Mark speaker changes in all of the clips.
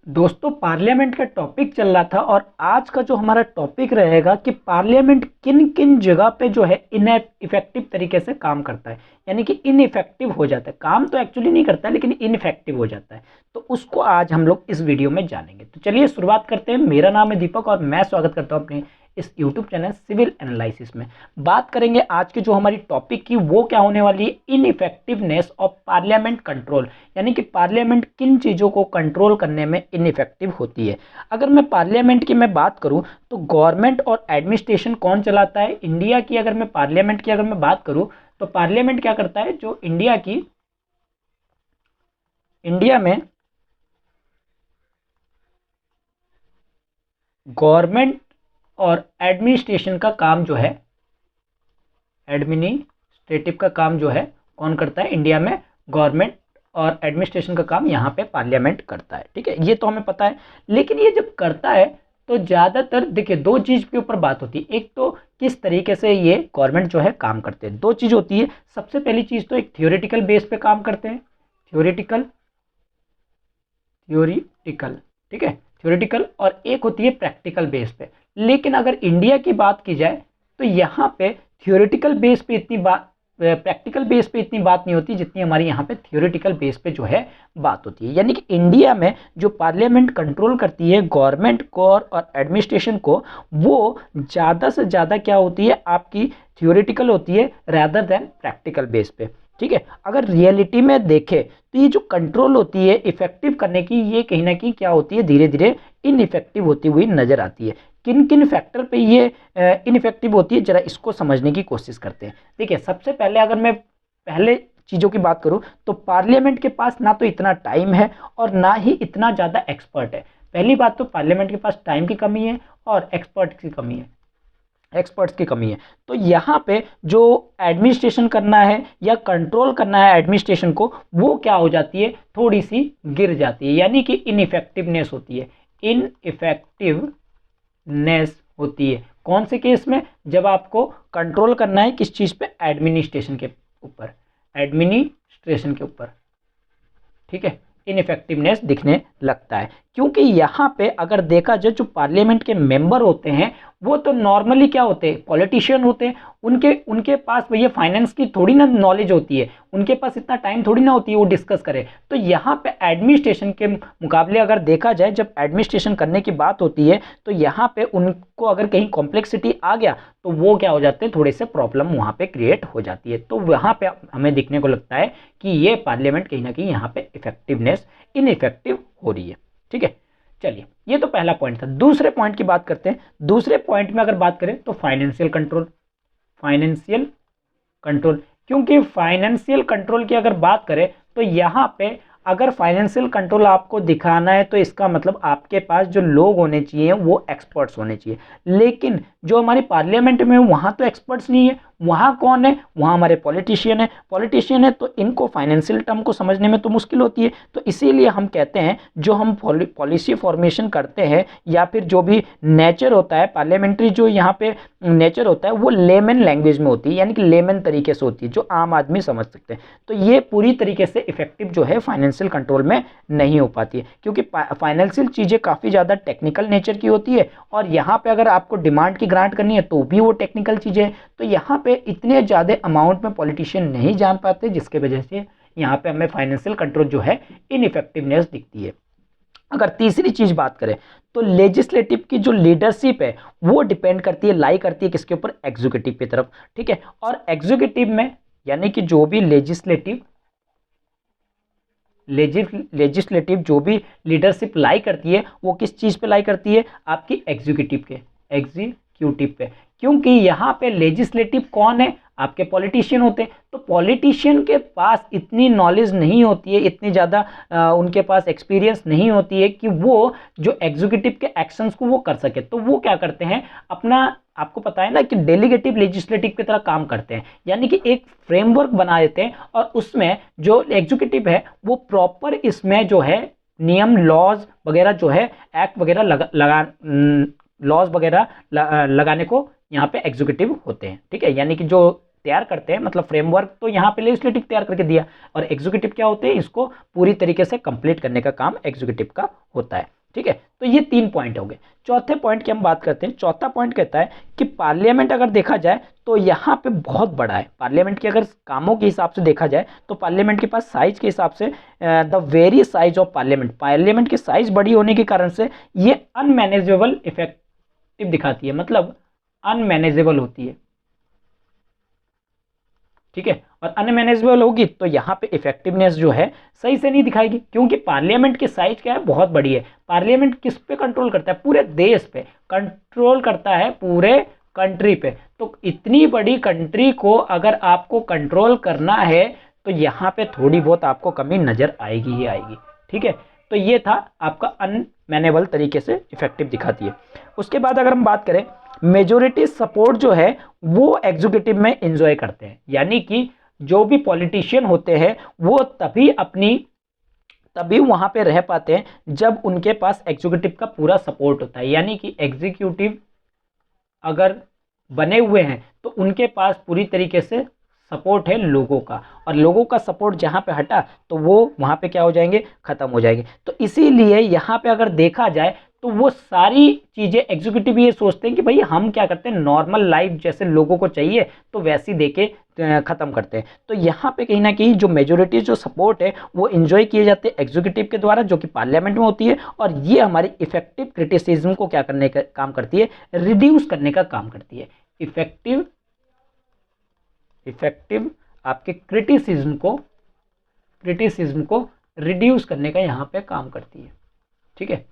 Speaker 1: दोस्तों पार्लियामेंट का टॉपिक चल रहा था और आज का जो हमारा टॉपिक रहेगा कि पार्लियामेंट किन किन जगह पे जो है इनइफेक्टिव तरीके से काम करता है, यानी कि इनइफेक्टिव हो जाता है। काम तो एक्चुअली नहीं करता है लेकिन इनइफेक्टिव हो जाता है। तो उसको आज हम लोग इस वीडियो में जानेंगे। तो चलिए शुरुआत करते हैं। मेरा नाम है दीपक और मैं स्वागत करता हूं अपने इस यूट्यूब चैनल सिविल एनालिसिस में। बात करेंगे आज की जो हमारी टॉपिक की, वो क्या होने वाली है, इनइफेक्टिवनेस ऑफ पार्लियामेंट कंट्रोल, यानी कि पार्लियामेंट किन चीज़ों को कंट्रोल करने में इनइफेक्टिव होती है। अगर मैं पार्लियामेंट की मैं बात करूं तो गवर्नमेंट और एडमिनिस्ट्रेशन कौन चलाता है इंडिया की। अगर मैं पार्लियामेंट की अगर मैं बात करूं तो पार्लियामेंट क्या करता है, जो इंडिया में गवर्नमेंट और एडमिनिस्ट्रेशन का काम जो है, एडमिनिस्ट्रेटिव का काम जो है कौन करता है इंडिया में, गवर्नमेंट और एडमिनिस्ट्रेशन का काम यहाँ पे पार्लियामेंट करता है। ठीक है, ये तो हमें पता है। लेकिन ये जब करता है तो ज़्यादातर देखिए दो चीज़ के ऊपर बात होती है। एक तो किस तरीके से ये गवर्नमेंट जो है काम करते हैं, दो चीज़ होती है। सबसे पहली चीज़ तो एक थियोरेटिकल बेस पे काम करते हैं, थियोरेटिकल, ठीक है, थ्योरेटिकल, और एक होती है प्रैक्टिकल बेस पे। लेकिन अगर इंडिया की बात की जाए तो यहाँ पे थ्योरेटिकल बेस पे इतनी बात, प्रैक्टिकल बेस पे इतनी बात नहीं होती जितनी हमारी यहाँ पे थ्योरेटिकल बेस पे जो है बात होती है। यानी कि इंडिया में जो पार्लियामेंट कंट्रोल करती है गवर्नमेंट को और एडमिनिस्ट्रेशन को, वो ज़्यादा से ज़्यादा क्या होती है, आपकी थ्योरेटिकल होती है रादर देन प्रैक्टिकल बेस पे। ठीक है, अगर रियलिटी में देखें तो ये जो कंट्रोल होती है इफेक्टिव करने की, ये कहीं ना कहीं क्या होती है, धीरे धीरे इनइफेक्टिव होती हुई नजर आती है। किन किन फैक्टर पे ये इनइफेक्टिव होती है, जरा इसको समझने की कोशिश करते हैं। देखिए सबसे पहले अगर मैं पहले चीज़ों की बात करूं तो पार्लियामेंट के पास ना तो इतना टाइम है और ना ही इतना ज़्यादा एक्सपर्ट है। पहली बात तो पार्लियामेंट के पास टाइम की कमी है और एक्सपर्ट्स की कमी है। तो यहाँ पे जो एडमिनिस्ट्रेशन करना है या कंट्रोल करना है एडमिनिस्ट्रेशन को, वो क्या हो जाती है, थोड़ी सी गिर जाती है, यानी कि इनइफेक्टिवनेस होती है। इनइफेक्टिवनेस होती है कौन से केस में, जब आपको कंट्रोल करना है किस चीज़ पे, एडमिनिस्ट्रेशन के ऊपर, एडमिनिस्ट्रेशन के ऊपर। ठीक है, इनइफेक्टिवनेस दिखने लगता है। क्योंकि यहाँ पे अगर देखा जाए जो पार्लियामेंट के मेंबर होते हैं वो तो नॉर्मली क्या होते हैं, पॉलिटिशियन होते हैं। उनके उनके पास भैया फाइनेंस की थोड़ी ना नॉलेज होती है, उनके पास इतना टाइम थोड़ी ना होती है वो डिस्कस करे। तो यहाँ पे एडमिनिस्ट्रेशन के मुकाबले अगर देखा जाए, जब एडमिनिस्ट्रेशन करने की बात होती है तो यहाँ पे उनको अगर कहीं कॉम्प्लेक्सिटी आ गया तो वो क्या हो जाते हैं, थोड़े से प्रॉब्लम वहाँ पे क्रिएट हो जाती है। तो वहाँ पे हमें दिखने को लगता है कि ये पार्लियामेंट कहीं ना कहीं यहाँ पे इफेक्टिवनेस इनइफेक्टिव हो रही है। ठीक है, चलिए ये तो पहला पॉइंट था। दूसरे पॉइंट की बात करते हैं। दूसरे पॉइंट में अगर बात करें तो फाइनेंशियल कंट्रोल, क्योंकि फाइनेंशियल कंट्रोल की अगर बात करें तो यहाँ पे अगर फाइनेंशियल कंट्रोल आपको दिखाना है तो इसका मतलब आपके पास जो लोग होने चाहिए वो एक्सपर्ट्स होने चाहिए। लेकिन जो हमारी पार्लियामेंट में वहाँ तो एक्सपर्ट्स नहीं है, वहाँ कौन है, वहाँ हमारे पॉलिटिशियन है। तो इनको फाइनेंशियल टर्म को समझने में तो मुश्किल होती है। तो इसीलिए हम कहते हैं जो हम पॉलिसी फॉर्मेशन करते हैं या फिर जो भी नेचर होता है पार्लियामेंट्री, जो यहाँ पे नेचर होता है वो लेमन लैंग्वेज में होती है, यानी कि लेमन तरीके से होती है जो आम आदमी समझ सकते हैं। तो ये पूरी तरीके से इफेक्टिव जो है फाइनेंशियल कंट्रोल में नहीं हो पाती है, क्योंकि फाइनेंशियल चीज़ें काफ़ी ज़्यादा टेक्निकल नेचर की होती है और यहाँ पे अगर आपको डिमांड की ग्रांट करनी है तो भी वो टेक्निकल चीज़ें हैं। तो यहाँ पे इतने ज़्यादा अमाउंट में पॉलिटिशियन नहीं जान पाते, जिसके वजह से यहाँ पे हमें फाइनेंशियल कंट्रोल जो है इनइफेक्टिवनेस दिखती है। अगर तीसरी चीज बात करें तो लेजिस्लेटिव की जो लीडरशिप है वो डिपेंड करती है, लाई करती है किसके ऊपर, एग्जीक्यूटिव की तरफ। ठीक है, और एग्जीक्यूटिव में यानी कि जो भी लेजिस्लेटिव जो भी लीडरशिप लाई करती है वो किस चीज पे लाई करती है, आपकी एग्जीक्यूटिव पे। क्योंकि यहाँ पे लेजिस्लेटिव कौन है, आपके पॉलिटिशियन होते हैं। तो पॉलिटिशियन के पास इतनी नॉलेज नहीं होती है, इतनी ज़्यादा उनके पास एक्सपीरियंस नहीं होती है कि वो जो एग्जीक्यूटिव के एक्शंस को वो कर सके। तो वो क्या करते हैं, अपना, आपको पता है ना कि डेलीगेटिव लेजिस्लेटिव की तरह काम करते हैं, यानी कि एक फ्रेमवर्क बना देते हैं और उसमें जो एग्जीक्यूटिव है वो प्रॉपर इसमें जो है नियम, लॉज वगैरह जो है, एक्ट वगैरह लॉज वगैरह लगाने को यहाँ पे एग्जीक्यूटिव होते हैं। ठीक है, यानी कि जो तैयार करते हैं, मतलब फ्रेमवर्क तो यहाँ पे लेजिस्लेटिव तैयार करके दिया, और एग्जीक्यूटिव क्या होते हैं, इसको पूरी तरीके से कंप्लीट करने का काम एग्जीक्यूटिव का होता है। ठीक है, तो ये 3 पॉइंट हो गए। चौथे पॉइंट की हम बात करते हैं। चौथा पॉइंट कहता है कि पार्लियामेंट अगर देखा जाए तो यहाँ पे बहुत बड़ा है। पार्लियामेंट के अगर कामों के हिसाब से देखा जाए तो पार्लियामेंट के पास साइज के हिसाब से the very size of parliament की साइज बड़ी होने के कारण से ये अनमैनेजेबल इफेक्टिव दिखाती है, मतलब अनमैनेजेबल होती है। ठीक है, और अनमैनेजेबल होगी तो यहाँ पे इफेक्टिवनेस जो है सही से नहीं दिखाएगी, क्योंकि पार्लियामेंट की साइज क्या है, बहुत बड़ी है। पार्लियामेंट किस पे कंट्रोल करता है, पूरे देश पे कंट्रोल करता है, पूरे कंट्री पे। तो इतनी बड़ी कंट्री को अगर आपको कंट्रोल करना है तो यहाँ पे थोड़ी बहुत आपको कमी नजर आएगी ही आएगी। ठीक है, तो ये था आपका अनमैनेबल तरीके से इफेक्टिव दिखाती है। उसके बाद अगर हम बात करें, मेजोरिटी सपोर्ट जो है वो एग्जीक्यूटिव में एंजॉय करते हैं, यानी कि जो भी पॉलिटिशियन होते हैं वो तभी वहां पे रह पाते हैं जब उनके पास एग्जीक्यूटिव का पूरा सपोर्ट होता है। यानी कि एग्जीक्यूटिव अगर बने हुए हैं तो उनके पास पूरी तरीके से सपोर्ट है लोगों का, और लोगों का सपोर्ट जहां पे हटा तो वो वहां पे क्या हो जाएंगे, खत्म हो जाएंगे। तो इसीलिए यहाँ पे अगर देखा जाए तो वो सारी चीजें एग्जीक्यूटिव ये सोचते हैं कि भाई हम क्या करते हैं, नॉर्मल लाइफ जैसे लोगों को चाहिए तो वैसी देके खत्म करते हैं। तो यहाँ पे कहीं ना कहीं जो मेजोरिटी जो सपोर्ट है वो एंजॉय किए जाते हैं एग्जीक्यूटिव के द्वारा, जो कि पार्लियामेंट में होती है, और ये हमारी इफेक्टिव क्रिटिसिज्म को क्या करने का काम करती है, रिड्यूस करने का काम करती है। इफेक्टिव आपके क्रिटिसिज्म को रिड्यूस करने का यहाँ पे काम करती है। ठीक है,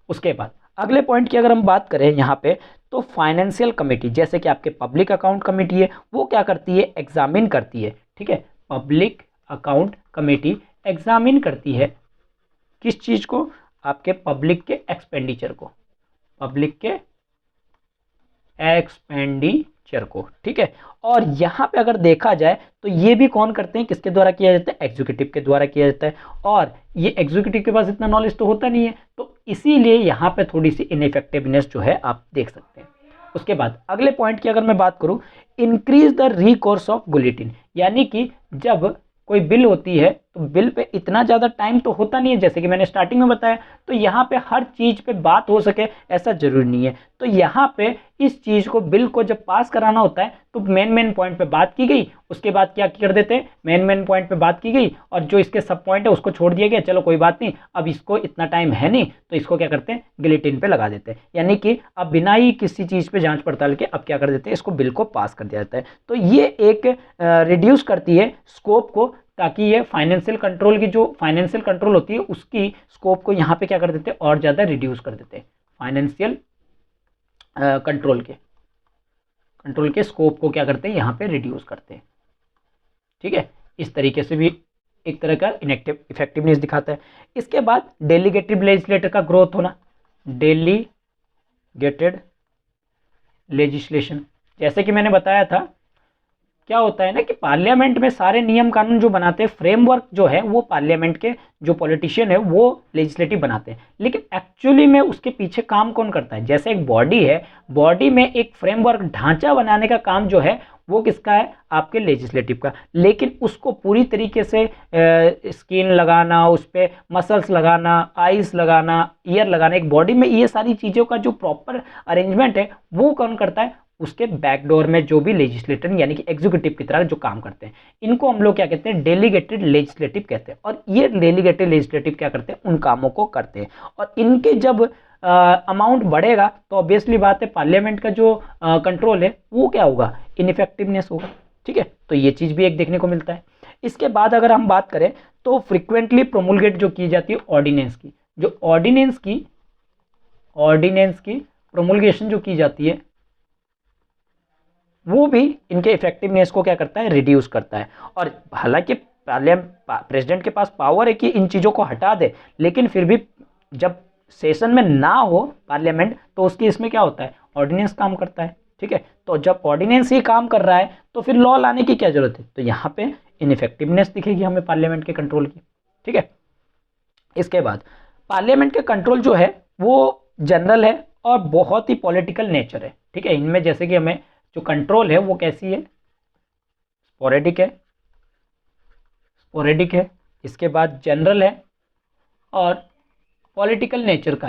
Speaker 1: उसके बाद अगले पॉइंट की अगर हम बात करें यहाँ पे, तो फाइनेंशियल कमेटी, जैसे कि आपके पब्लिक अकाउंट कमेटी है, वो क्या करती है, एग्जामिन करती है। ठीक है, पब्लिक अकाउंट कमेटी एग्जामिन करती है किस चीज को, आपके पब्लिक के एक्सपेंडिचर को, पब्लिक के एक्सपेंडिचर को। ठीक है, और यहाँ पे अगर देखा जाए तो ये भी कौन करते हैं, किसके द्वारा किया जाता है, एग्जीक्यूटिव के द्वारा किया जाता है, और ये एग्जीक्यूटिव के पास इतना नॉलेज तो होता नहीं है, तो इसीलिए यहाँ पे थोड़ी सी इनइफेक्टिवनेस जो है आप देख सकते हैं। उसके बाद अगले पॉइंट की अगर मैं बात करूं, increase the recourse of bulletin, यानी कि जब कोई बिल होती है तो बिल पे इतना ज़्यादा टाइम तो होता नहीं है, जैसे कि मैंने स्टार्टिंग में बताया, तो यहाँ पे हर चीज़ पे बात हो सके ऐसा जरूरी नहीं है। तो यहाँ पे इस चीज़ को, बिल को जब पास कराना होता है तो मेन पॉइंट पे बात की गई, उसके बाद क्या कर देते हैं, मेन पॉइंट पे बात की गई और जो इसके सब पॉइंट है उसको छोड़ दिया गया, चलो कोई बात नहीं, अब इसको इतना टाइम है नहीं तो इसको क्या करते हैं, गिलेटिन पे लगा देते हैं, यानी कि अब बिना ही किसी चीज़ पे जांच पड़ताल के अब क्या कर देते हैं, इसको बिल को पास कर दिया जाता है। तो ये एक रिड्यूस करती है स्कोप को, ताकि ये फाइनेंशियल कंट्रोल की, जो फाइनेंशियल कंट्रोल होती है उसकी स्कोप को यहाँ पे क्या कर देते हैं, और ज़्यादा रिड्यूस कर देते हैं। फाइनेंशियल कंट्रोल के स्कोप को क्या करते हैं, यहाँ पे रिड्यूस करते हैं। ठीक है, इस तरीके से भी एक तरह का इफेक्टिवनेस दिखाता है। इसके बाद डेलीगेटेड लेजिस्लेटर का ग्रोथ होना, डेलीगेटेड लेजिस्लेशन, जैसे कि मैंने बताया था, क्या होता है ना कि पार्लियामेंट में सारे नियम कानून जो बनाते हैं, फ्रेमवर्क जो है वो पार्लियामेंट के जो पॉलिटिशियन है वो लेजिस्लेटिव बनाते हैं, लेकिन एक्चुअली में उसके पीछे काम कौन करता है, जैसे एक बॉडी है, बॉडी में एक फ्रेमवर्क ढांचा बनाने का काम जो है वो किसका है, आपके लेजिस्लेटिव का, लेकिन उसको पूरी तरीके से स्किन लगाना, उस पर मसल्स लगाना, आइज लगाना, ईयर लगाना, एक बॉडी में ये सारी चीज़ों का जो प्रॉपर अरेंजमेंट है वो कौन करता है, उसके बैकडोर में जो भी लेजिस्लेटर यानी कि एग्जीक्यूटिव की तरह जो काम करते हैं, इनको हम लोग क्या कहते हैं, डेलीगेटेड लेजिस्लेटिव कहते हैं। और ये डेलीगेटेड लेजिस्लेटिव क्या करते हैं, उन कामों को करते हैं, और इनके जब अमाउंट बढ़ेगा तो ऑब्वियसली बात है पार्लियामेंट का जो कंट्रोल है वो क्या होगा, इनइफेक्टिवनेस होगा। ठीक है, तो ये चीज़ भी एक देखने को मिलता है। इसके बाद अगर हम बात करें तो फ्रिक्वेंटली प्रोमुलगेट जो की जाती है ऑर्डिनेंस की, जो ऑर्डिनेंस की प्रोमुलगेशन जो की जाती है वो भी इनके इफेक्टिवनेस को क्या करता है, रिड्यूस करता है। और हालांकि प्रेसिडेंट के पास पावर है कि इन चीज़ों को हटा दे, लेकिन फिर भी जब सेशन में ना हो पार्लियामेंट तो उसकी इसमें क्या होता है, ऑर्डिनेंस काम करता है। ठीक है, तो जब ऑर्डिनेंस ही काम कर रहा है तो फिर लॉ लाने की क्या जरूरत है, तो यहाँ पे इनइफेक्टिवनेस दिखेगी हमें पार्लियामेंट के कंट्रोल की। ठीक है, इसके बाद पार्लियामेंट के कंट्रोल जो है वो जनरल है और बहुत ही पॉलिटिकल नेचर है। ठीक है, इनमें जैसे कि हमें जो कंट्रोल है वो कैसी है, स्पोरेडिक है, इसके बाद जनरल है, और पॉलिटिकल नेचर का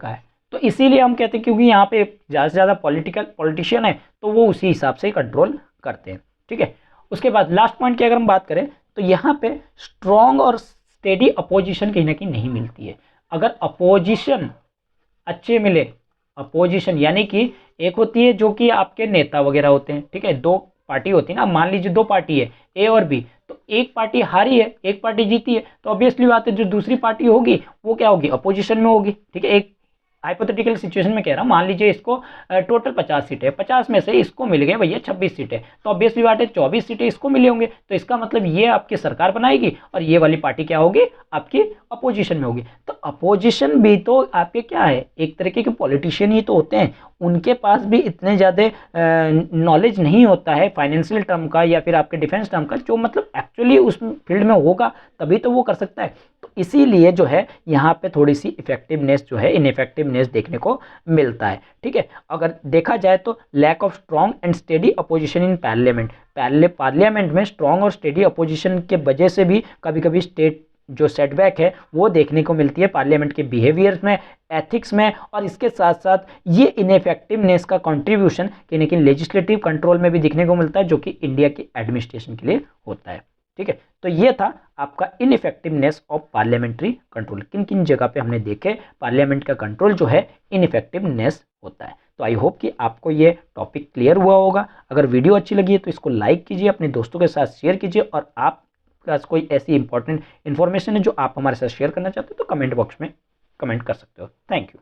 Speaker 1: है, तो इसीलिए हम कहते हैं क्योंकि यहाँ पे ज़्यादा से ज़्यादा पॉलिटिशियन है तो वो उसी हिसाब से कंट्रोल करते हैं। ठीक है, उसके बाद लास्ट पॉइंट की अगर हम बात करें तो यहाँ पे स्ट्रॉन्ग और स्टेडी अपोजिशन कहीं ना कहीं नहीं मिलती है। अगर अपोजिशन अच्छे मिले, अपोजिशन यानी कि एक होती है जो कि आपके नेता वगैरह होते हैं, ठीक है, दो पार्टी होती है ना, मान लीजिए दो पार्टी है ए और बी, तो एक पार्टी हारी है एक पार्टी जीती है, तो ऑब्वियसली बात है जो दूसरी पार्टी होगी वो क्या होगी, अपोजिशन में होगी। ठीक है, एक हाइपोथेटिकल सिचुएशन में कह रहा हूँ, मान लीजिए इसको टोटल 50 सीटें है, 50 में से इसको मिल गए भैया 26 सीटें, तो ऑब्वियसली बात है 24 सीटें इसको मिले होंगे, तो इसका मतलब ये आपकी सरकार बनाएगी और ये वाली पार्टी क्या होगी, आपकी अपोजिशन में होगी। तो अपोजिशन भी तो आपके क्या है, एक तरीके के पॉलिटिशियन ही तो होते हैं, उनके पास भी इतने ज़्यादा नॉलेज नहीं होता है फाइनेंशियल टर्म का या फिर आपके डिफेंस टर्म का, जो मतलब एक्चुअली उस फील्ड में होगा तभी तो वो कर सकता है। तो इसीलिए जो है यहाँ पे थोड़ी सी इफेक्टिवनेस जो है, इनइफेक्टिवनेस देखने को मिलता है। ठीक है, अगर देखा जाए तो lack of strong and steady opposition in parliament में स्ट्रॉन्ग और स्टेडी अपोजिशन के वजह से भी कभी कभी स्टेट जो सेटबैक है वो देखने को मिलती है पार्लियामेंट के बिहेवियर्स में, एथिक्स में, और इसके साथ साथ ये इनइफेक्टिवनेस का कंट्रीब्यूशन कहीं ना कहीं लेजिस्लेटिव कंट्रोल में भी देखने को मिलता है, जो कि इंडिया की एडमिनिस्ट्रेशन के लिए होता है। ठीक है, तो ये था आपका इनइफेक्टिवनेस ऑफ पार्लियामेंट्री कंट्रोल, किन किन जगह पे हमने देखे पार्लियामेंट का कंट्रोल जो है इनइफेक्टिवनेस होता है। तो आई होप कि आपको ये टॉपिक क्लियर हुआ होगा। अगर वीडियो अच्छी लगी है तो इसको लाइक कीजिए, अपने दोस्तों के साथ शेयर कीजिए, और आप पास कोई ऐसी इंपॉर्टेंट इन्फॉर्मेशन है जो आप हमारे साथ शेयर करना चाहते हो तो कमेंट बॉक्स में कमेंट कर सकते हो। Thank you.